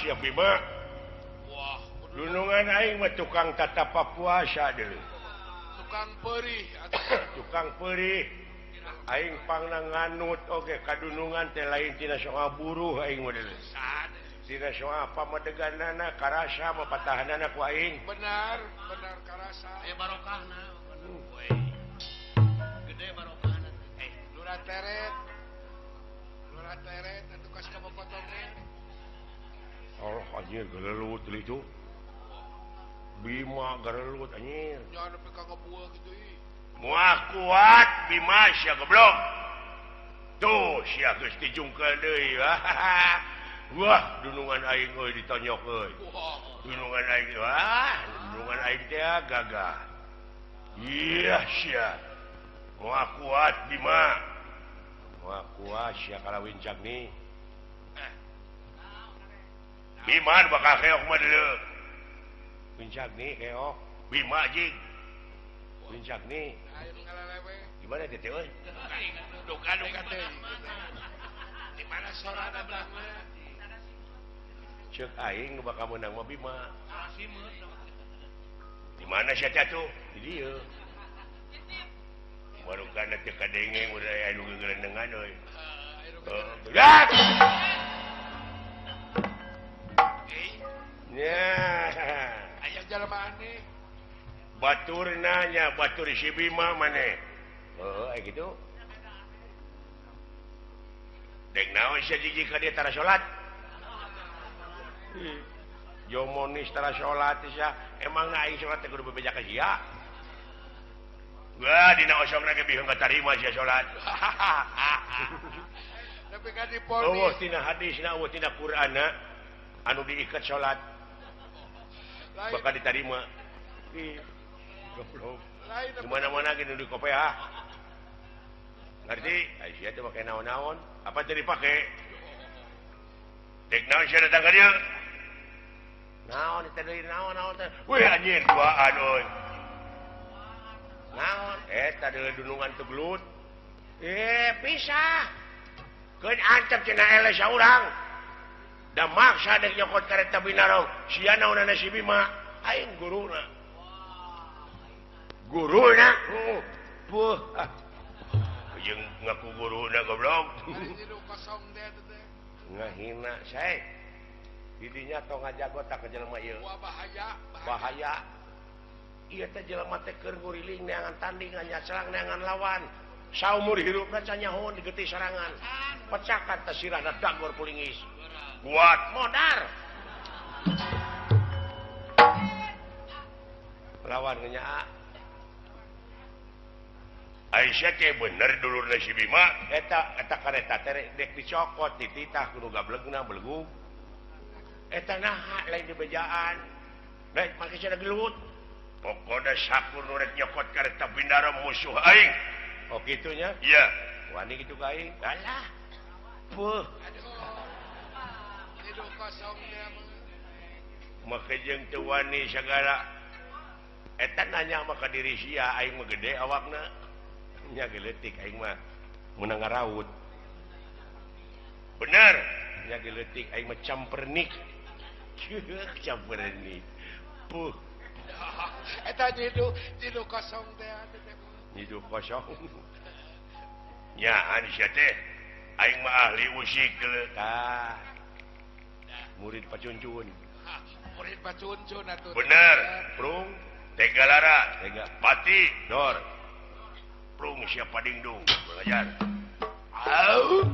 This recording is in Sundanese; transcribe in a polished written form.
siap Bima. Wah, Dunungan aing mah tukang tata puasa deui. tukang perih Tukang perih. Aing pangna nganut oge kadunungan teh lain tina soal buruh aing mah deui. Tina soal pamadeganana karasa mah patahanana ku aing. benar karasa barokahna gede barokahna lurah teret atuh kas ka potongnya Allah anjir gelelut deui itu. Bima gelelut anjir. jangan sampai ka ngebuah gitu Muah kuat Bima sia goblok. Tuh sia geus dijungkeun deui. Wah, dunungan aing euy ditonyok euy. wah Dunungan aing dunungan aing teh gagah. Iya sia. Muah kuat Bima. Muah kuat sia kalawin cagni. Bima bakal keok mah deuleu. Wincagni keok. Bima jing. Wincagni. ayo ngalalewe Gimana teh teh euy? duka teh di mana sorana belakang Ceuk aing nu bakal meunang mah Bima. simut Di mana sia teh tuh? Di dieu. Baru kana teu kadenge udah aya nu gelendengan euy. Gerak! Nya. aya jelema aneh Batur nanya, batur si Bima maneh. Oh, gitu. Dek naon sia jiji ka dieu tara salat? Jomonis tara salat sia. Emang aing salat teh kudu bebeja ka sia? Wah, dina osongna ge biheung katarima sia salat. tapi kan di Eueuh ponis tina hadisna, eueuh tina Qur'anna anu diiket salat bakal ditarima. Ih, goblok. lain Di mana-mana gitu di KPH. Ngerti? Aisyah teh pakai naon-naon. Apa teh dipake? Dek naon sia datang ka dieu? Naon teh deui naon teh? Wih anjir duaan euy. Naon? Eta deui dunungan teu gelut. Pisah. Keun antep cenah ele saurang. Da maksa dek nyokot kareta binarong. Sia naonana si Bima? Aing guruna. Guruna? Puh. Jeung ngaku guruna goblok. lain di kosong deh teh Ngahina sae. Didinya tong ngajago tak ke jelema ieu. wah Bahaya. Ieu teh jelema teh keur nguriling neangan tandingan nya serang neangan lawan. Saumur hirupna can nyahoon digeuti sarangan. Pecakan teh sirahna dagor pulingis. Kuat modar. Lawan nyaa. Aisyah teh bener dulurna si Bima. Eta kareta teh dek dicokot dititah kudu gablegna belegu. Eta naha lain dibejaan. Lain make cenah gelut. Pokona sakur nu rek nyokot kareta bindara musuh aing. Oh kitunya? Iya. Wani kitu ka aing. Alah. Puh. di kosong deh Make jeung teu wani sagala. Eta nanya mah ka diri sia aing mah gede awakna. Nya geleutik aing mah meunang ngaraut. Bener. Nya geleutik aing mah campernik. Campernik. Puh. eta di kosong deh Hidup kosong. Nya Aisyah teh aing mah ahli usik geuleuh. Murid pacuncun. murid pacuncun atuh Bener. Prung tega lara, tega pati dor. Prung siapa dingdung belajar. Au.